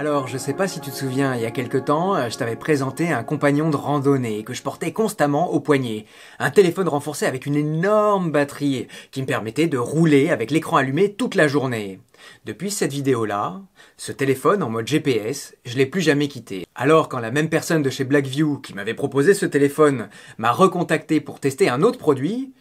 Alors, je sais pas si tu te souviens, il y a quelque temps, je t'avais présenté un compagnon de randonnée que je portais constamment au poignet. Un téléphone renforcé avec une énorme batterie qui me permettait de rouler avec l'écran allumé toute la journée. Depuis cette vidéo-là, ce téléphone en mode GPS, je l'ai plus jamais quitté. Alors, quand la même personne de chez Blackview qui m'avait proposé ce téléphone m'a recontacté pour tester un autre produit,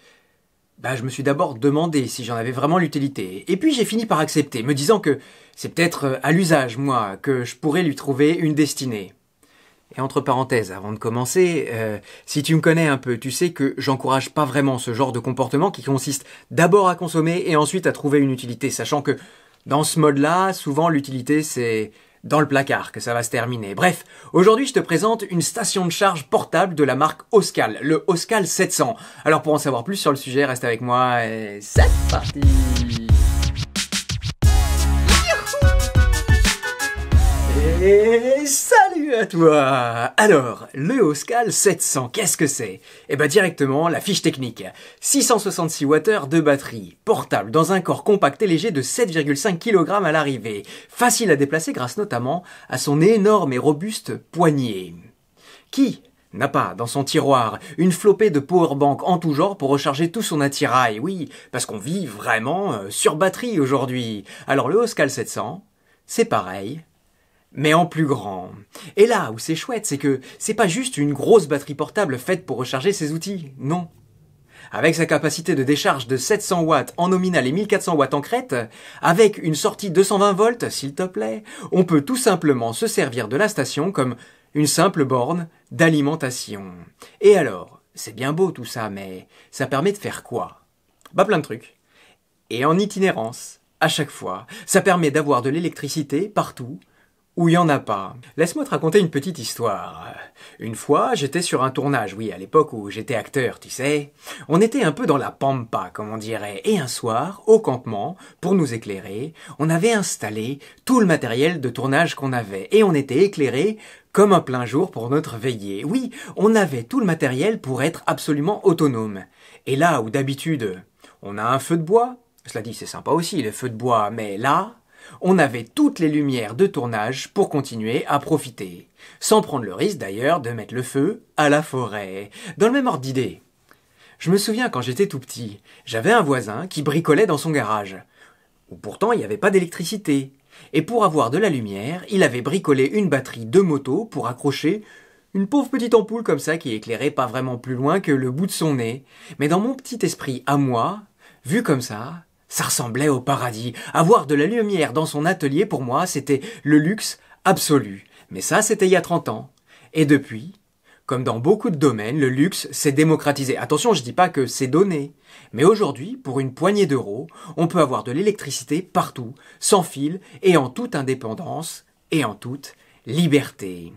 je me suis d'abord demandé si j'en avais vraiment l'utilité. Et puis j'ai fini par accepter, me disant que c'est peut-être à l'usage, moi, que je pourrais lui trouver une destinée. Et entre parenthèses, avant de commencer, si tu me connais un peu, tu sais que j'encourage pas vraiment ce genre de comportement qui consiste d'abord à consommer et ensuite à trouver une utilité, sachant que dans ce mode-là, souvent l'utilité c'est dans le placard que ça va se terminer. Bref, aujourd'hui je te présente une station de charge portable de la marque Oscal, le Oscal 700. Alors pour en savoir plus sur le sujet, reste avec moi et c'est parti! Et salut à toi! Alors, le Oscal 700, qu'est-ce que c'est? Directement, la fiche technique. 666 Wh de batterie, portable dans un corps compact et léger de 7,5 kg à l'arrivée, facile à déplacer grâce notamment à son énorme et robuste poignet. Qui n'a pas dans son tiroir une flopée de powerbank en tout genre pour recharger tout son attirail? Oui, parce qu'on vit vraiment sur batterie aujourd'hui. Alors le Oscal 700, c'est pareil, mais en plus grand. Et là où c'est chouette, c'est que c'est pas juste une grosse batterie portable faite pour recharger ses outils, non. Avec sa capacité de décharge de 700 watts en nominal et 1400 watts en crête, avec une sortie 220 volts, s'il te plaît, on peut tout simplement se servir de la station comme une simple borne d'alimentation. Et alors, c'est bien beau tout ça, mais ça permet de faire quoi? Plein de trucs. Et en itinérance, à chaque fois, ça permet d'avoir de l'électricité partout, où il n'y en a pas. Laisse-moi te raconter une petite histoire. Une fois, j'étais sur un tournage, oui, à l'époque où j'étais acteur, tu sais. On était un peu dans la pampa, comme on dirait. Et un soir, au campement, pour nous éclairer, on avait installé tout le matériel de tournage qu'on avait. Et on était éclairé comme un plein jour pour notre veillée. Oui, on avait tout le matériel pour être absolument autonome. Et là où d'habitude, on a un feu de bois, cela dit, c'est sympa aussi, le feu de bois, mais là, on avait toutes les lumières de tournage pour continuer à profiter. Sans prendre le risque d'ailleurs de mettre le feu à la forêt. Dans le même ordre d'idée. Je me souviens quand j'étais tout petit, j'avais un voisin qui bricolait dans son garage. Où pourtant il n'y avait pas d'électricité. Et pour avoir de la lumière, il avait bricolé une batterie de moto pour accrocher une pauvre petite ampoule comme ça qui éclairait pas vraiment plus loin que le bout de son nez. Mais dans mon petit esprit à moi, vu comme ça ressemblait au paradis. Avoir de la lumière dans son atelier, pour moi, c'était le luxe absolu. Mais ça, c'était il y a 30 ans. Et depuis, comme dans beaucoup de domaines, le luxe s'est démocratisé. Attention, je dis pas que c'est donné. Mais aujourd'hui, pour une poignée d'euros, on peut avoir de l'électricité partout, sans fil et en toute indépendance et en toute liberté.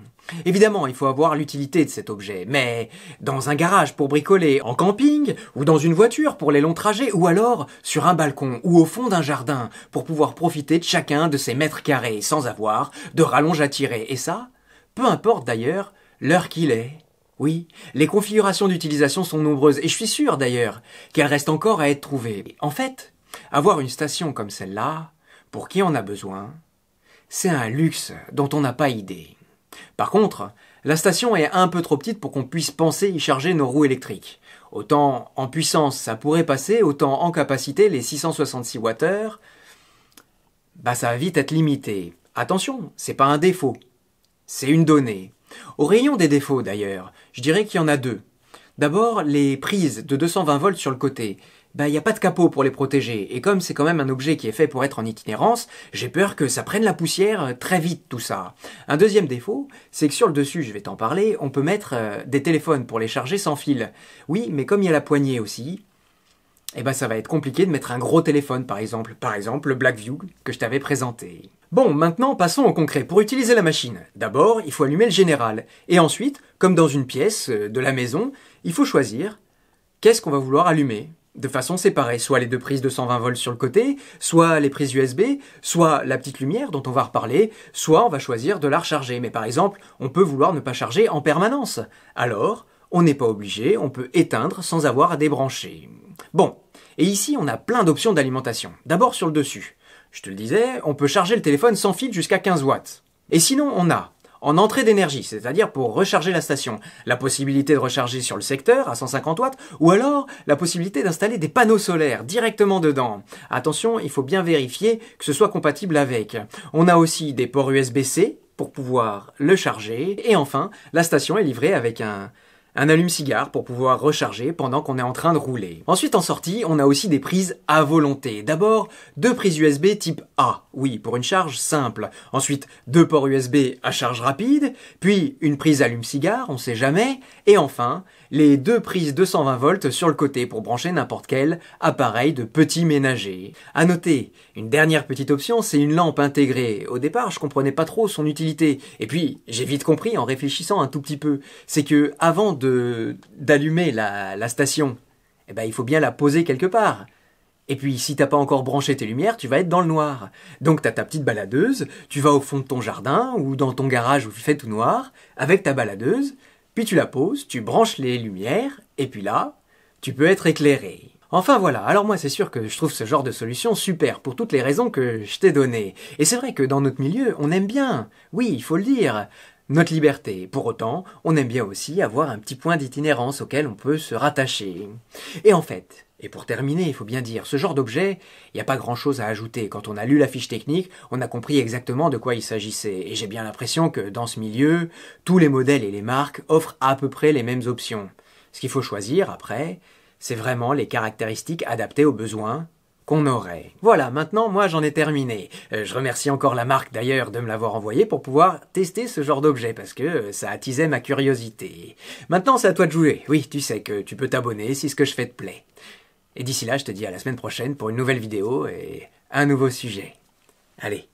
Évidemment, il faut avoir l'utilité de cet objet, mais dans un garage pour bricoler, en camping, ou dans une voiture pour les longs trajets, ou alors sur un balcon ou au fond d'un jardin pour pouvoir profiter de chacun de ces mètres carrés sans avoir de rallonge à tirer. Et ça, peu importe d'ailleurs l'heure qu'il est. Oui, les configurations d'utilisation sont nombreuses, et je suis sûr d'ailleurs qu'elles restent encore à être trouvées. En fait, avoir une station comme celle-là, pour qui en a besoin, c'est un luxe dont on n'a pas idée. Par contre, la station est un peu trop petite pour qu'on puisse penser y charger nos roues électriques. Autant en puissance ça pourrait passer, autant en capacité, les 666 Wh, ça va vite être limité. Attention, c'est pas un défaut, c'est une donnée. Au rayon des défauts d'ailleurs, je dirais qu'il y en a deux. D'abord, les prises de 220 volts sur le côté. Il n'y a pas de capot pour les protéger, et comme c'est quand même un objet qui est fait pour être en itinérance, j'ai peur que ça prenne la poussière très vite tout ça. Un deuxième défaut, c'est que sur le dessus, je vais t'en parler, on peut mettre des téléphones pour les charger sans fil. Oui, mais comme il y a la poignée aussi, ça va être compliqué de mettre un gros téléphone par exemple le Blackview que je t'avais présenté. Bon, maintenant passons au concret. Pour utiliser la machine, d'abord il faut allumer le général, et ensuite, comme dans une pièce de la maison, il faut choisir qu'est-ce qu'on va vouloir allumer. De façon séparée, soit les deux prises de 120 volts sur le côté, soit les prises USB, soit la petite lumière dont on va reparler, soit on va choisir de la recharger. Mais par exemple, on peut vouloir ne pas charger en permanence. Alors, on n'est pas obligé, on peut éteindre sans avoir à débrancher. Bon, et ici on a plein d'options d'alimentation. D'abord sur le dessus. Je te le disais, on peut charger le téléphone sans fil jusqu'à 15 watts. Et sinon, on a en entrée d'énergie, c'est-à-dire pour recharger la station, la possibilité de recharger sur le secteur à 150 watts, ou alors la possibilité d'installer des panneaux solaires directement dedans. Attention, il faut bien vérifier que ce soit compatible avec. On a aussi des ports USB-C pour pouvoir le charger, et enfin, la station est livrée avec un allume-cigare pour pouvoir recharger pendant qu'on est en train de rouler. Ensuite, en sortie, on a aussi des prises à volonté. D'abord, 2 prises USB type A, oui, pour une charge simple. Ensuite, 2 ports USB à charge rapide, puis une prise allume-cigare, on sait jamais, et enfin, les 2 prises 220 volts sur le côté pour brancher n'importe quel appareil de petit ménager. À noter, une dernière petite option, c'est une lampe intégrée. Au départ, je comprenais pas trop son utilité. Et puis, j'ai vite compris en réfléchissant un tout petit peu. C'est que, avant d'allumer la station, eh ben, il faut bien la poser quelque part. Et puis, si t'as pas encore branché tes lumières, tu vas être dans le noir. Donc t'as ta petite baladeuse, tu vas au fond de ton jardin, ou dans ton garage où il fait tout noir, avec ta baladeuse, puis tu la poses, tu branches les lumières, et puis là, tu peux être éclairé. Enfin voilà, alors moi c'est sûr que je trouve ce genre de solution super, pour toutes les raisons que je t'ai données. Et c'est vrai que dans notre milieu, on aime bien, oui, il faut le dire, notre liberté. Pour autant, on aime bien aussi avoir un petit point d'itinérance auquel on peut se rattacher. Et en fait, et pour terminer, il faut bien dire, ce genre d'objet, il n'y a pas grand-chose à ajouter. Quand on a lu la fiche technique, on a compris exactement de quoi il s'agissait. Et j'ai bien l'impression que dans ce milieu, tous les modèles et les marques offrent à peu près les mêmes options. Ce qu'il faut choisir, après, c'est vraiment les caractéristiques adaptées aux besoins qu'on aurait. Voilà, maintenant, moi, j'en ai terminé. Je remercie encore la marque, d'ailleurs, de me l'avoir envoyé pour pouvoir tester ce genre d'objet, parce que ça attisait ma curiosité. Maintenant, c'est à toi de jouer. Oui, tu sais que tu peux t'abonner si ce que je fais te plaît. Et d'ici là, je te dis à la semaine prochaine pour une nouvelle vidéo et un nouveau sujet. Allez.